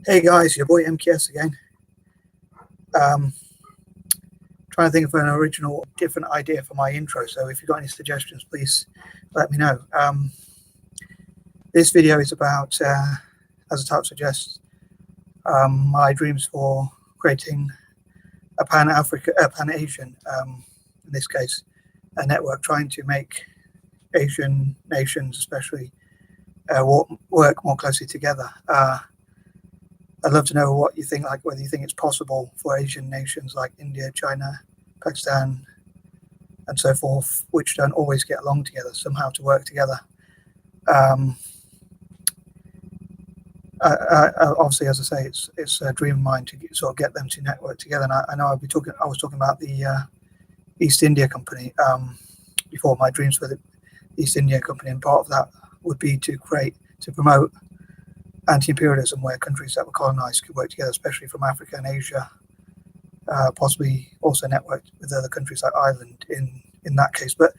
Hey guys, your boy M.K.S again. Um, Trying to think of an original, different idea for my intro. So if you've got any suggestions, please let me know. This video is about, as the title suggests, my dreams for creating a Pan-Asian, in this case, a network trying to make Asian nations, especially, work more closely together. I'd love to know what you think, like whether you think it's possible for Asian nations like India, China, Pakistan, and so forth, which don't always get along together, somehow to work together. Obviously, as I say, it's a dream of mine to sort of get them to network together. And I know I was talking about the East India Company before, my dreams for the East India Company, and part of that would be to promote anti-imperialism, where countries that were colonized could work together, especially from Africa and Asia, possibly also networked with other countries like Ireland in that case. But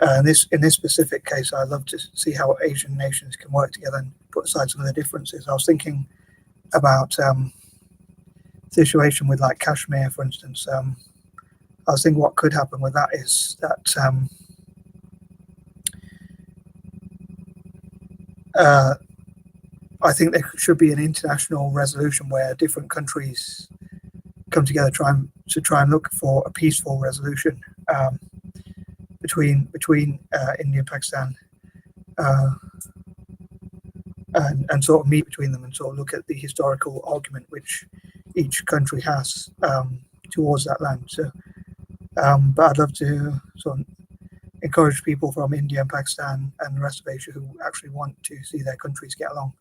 in this specific case, I'd love to see how Asian nations can work together and put aside some of the differences. I was thinking about situation with like Kashmir, for instance. I was thinking what could happen with that is that I think there should be an international resolution where different countries come together, try and look for a peaceful resolution between India and Pakistan, and sort of meet between them and sort of look at the historical argument which each country has towards that land. So, but I'd love to sort of encourage people from India and Pakistan and the rest of Asia who actually want to see their countries get along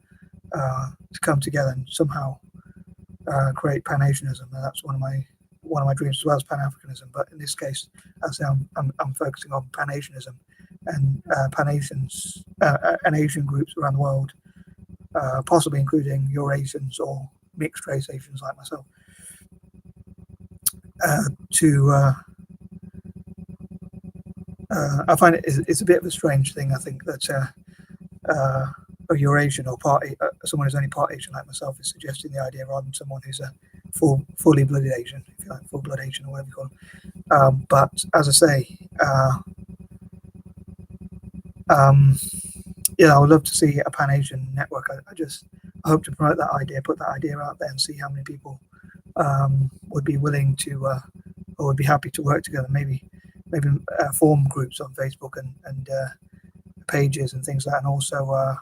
to come together and somehow create Pan-Asianism. And that's one of my dreams, as well as Pan-Africanism. But in this case, as I say, I'm focusing on Pan-Asianism and Pan-Asians and Asian groups around the world, possibly including Eurasians or mixed race Asians like myself, I find it's a bit of a strange thing. I think that a Eurasian or someone who's only part Asian like myself is suggesting the idea, rather than someone who's a fully blooded Asian, if you like, full blood Asian or whatever you call them. But as I say, I would love to see a Pan-Asian network. I hope to promote that idea, put that idea out there, and see how many people would be willing to or would be happy to work together. Maybe form groups on Facebook and pages and things like that, and also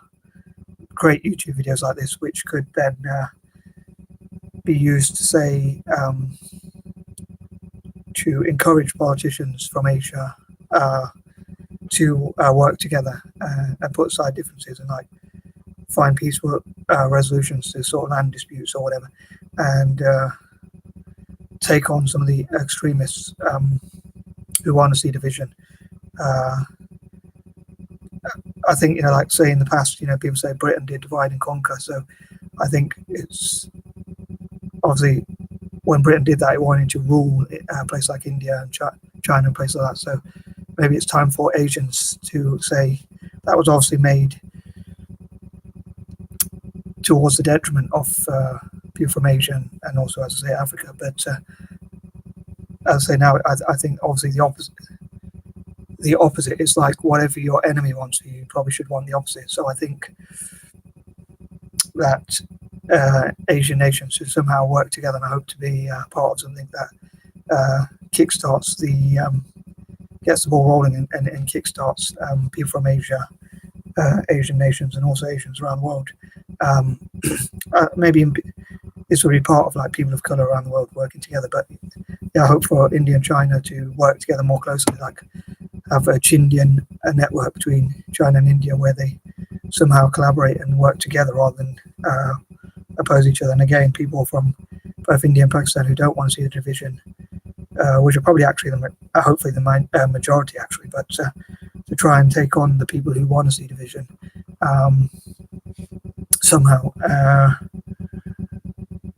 create YouTube videos like this, which could then be used to say to encourage politicians from Asia to work together and put aside differences and like find peaceful resolutions to sort of land disputes or whatever, and take on some of the extremists who want to see division. I think, like say in the past, people say Britain did divide and conquer. So I think it's obviously when Britain did that, it wanted to rule a place like India and China and places like that. So maybe it's time for Asians to say that was obviously made towards the detriment of people from Asia and also, as I say, Africa. But as I say now, I think obviously the opposite is like whatever your enemy wants, you probably should want the opposite. So I think that Asian nations should somehow work together, and I hope to be part of something that kickstarts gets the ball rolling and kickstarts people from Asia, Asian nations, and also Asians around the world. Maybe this will be part of like people of color around the world working together. But yeah, I hope for India and China to work together more closely, like have a Chindian network between China and India where they somehow collaborate and work together rather than oppose each other. And again, people from both India and Pakistan who don't want to see the division, which are probably actually hopefully the majority actually, but to try and take on the people who want to see division somehow.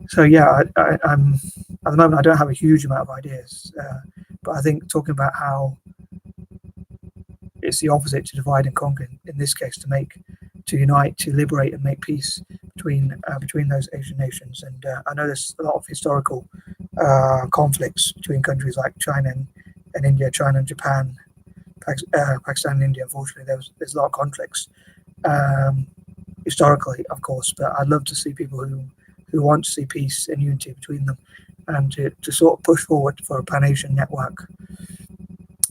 So yeah, I'm at the moment I don't have a huge amount of ideas, but I think talking about how it's the opposite to divide and conquer in this case, to unite, to liberate and make peace between those Asian nations. And I know there's a lot of historical conflicts between countries like China and India, China and Japan, Pakistan and India. Unfortunately, there's a lot of conflicts historically, of course. But I'd love to see people who want to see peace and unity between them, and to sort of push forward for a Pan-Asian network.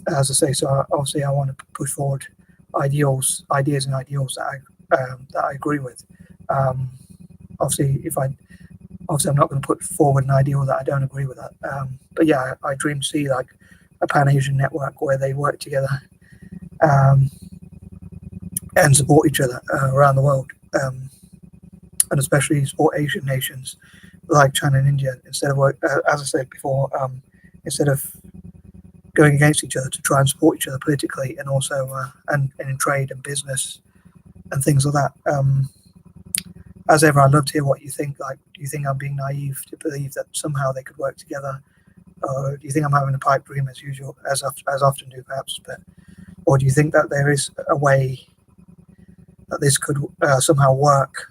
As I say, so obviously I want to push forward ideas and ideals that I agree with. Obviously, I'm not going to put forward an ideal that I don't agree with. But yeah, I dream to see like a Pan-Asian network where they work together and support each other around the world, and especially support Asian nations like China and India, instead of as I said before, instead of going against each other, to try and support each other politically, and also and in trade and business and things like that. As ever, I'd love to hear what you think. Like, do you think I'm being naive to believe that somehow they could work together, or do you think I'm having a pipe dream as usual, as often do perhaps? Or do you think that there is a way that this could somehow work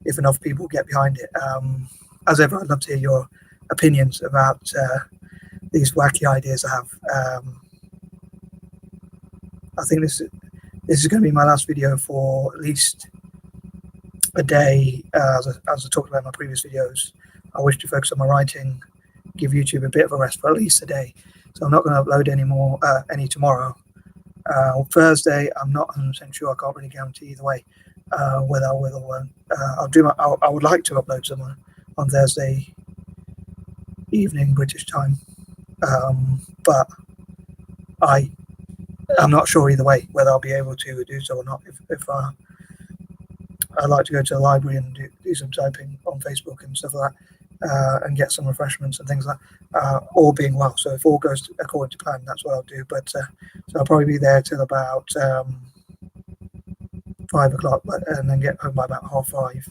if enough people get behind it? As ever, I'd love to hear your opinions about these wacky ideas I have. I think this is going to be my last video for at least a day. As I talked about in my previous videos, I wish to focus on my writing, give YouTube a bit of a rest for at least a day. So I'm not going to upload any tomorrow. Thursday, I'm not 100% sure. I can't really guarantee either way whether I will or won't. I would like to upload some on Thursday evening British time, but I'm not sure either way whether I'll be able to do so or not. If I'd like to go to the library and do some typing on Facebook and stuff like that, and get some refreshments and things like that, all being well. So if all goes according to plan, that's what I'll do. But so I'll probably be there till about 5 o'clock, and then get home by about 5:30.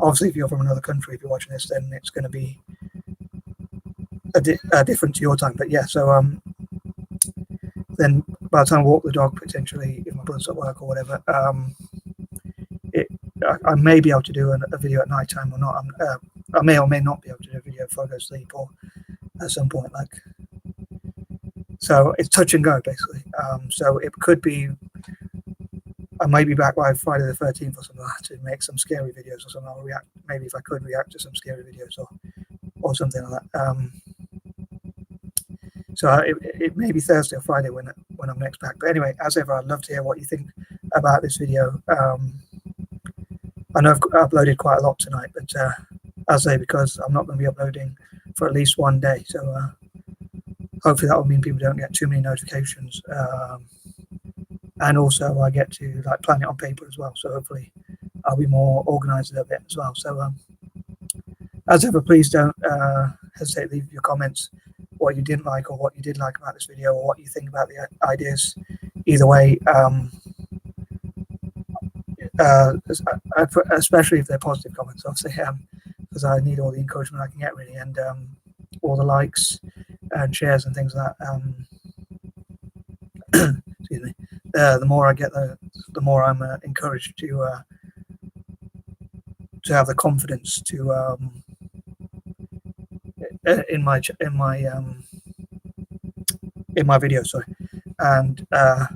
Obviously, if you're from another country, if you're watching this, then it's going to be different to your time. But yeah, so then by the time I walk the dog, potentially, if my brother's at work or whatever, I may be able to do a video at night time or not. I may or may not be able to do a video before I go to sleep, or at some point. So it's touch and go basically. So it could be I may be back by Friday the 13th or something like that to make some scary videos or something. I'll react, maybe if I could react to some scary videos or something like that. So it may be Thursday or Friday when I'm next back. But anyway, as ever, I'd love to hear what you think about this video. I know I've uploaded quite a lot tonight, but as I say, because I'm not going to be uploading for at least one day, so hopefully that will mean people don't get too many notifications, and also I get to plan it on paper as well. So hopefully I'll be more organised a bit as well. So as ever, please don't hesitate to leave your comments, what you didn't like or what you did like about this video, or what you think about the ideas. Either way, especially if they're positive comments, obviously, because I need all the encouragement I can get, really, and all the likes and shares and things like that. Excuse me. The more I get, the more I'm encouraged to have the confidence to in my videos. Sorry, and I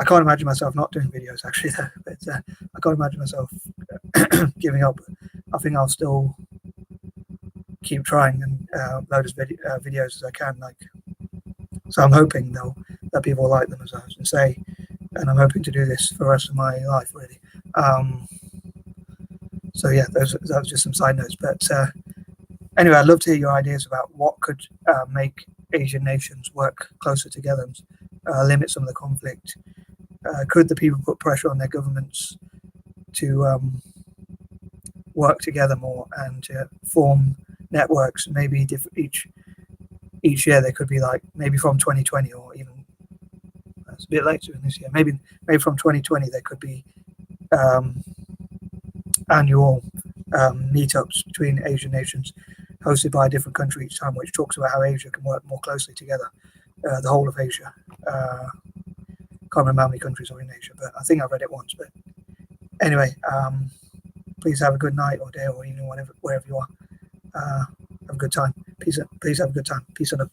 can't imagine myself not doing videos actually, though. But I can't imagine myself giving up. I think I'll still keep trying and upload as videos as I can. So I'm hoping though that people will like them, as I was going to say, and I'm hoping to do this for the rest of my life, really. So yeah, that was just some side notes. But anyway, I'd love to hear your ideas about what could make Asian nations work closer together and limit some of the conflict. Could the people put pressure on their governments to work together more and form networks? Maybe each year there could be maybe from 2020, or even it's a bit later in this year. Maybe from 2020 there could be annual meetups between Asian nations, hosted by a different country each time, which talks about how Asia can work more closely together, the whole of Asia. Can't remember how many countries are in Asia, but I think I've read it once. But Anyway, please have a good night or day or evening, wherever you are. Have a good time. Peace. Please have a good time. Peace and love.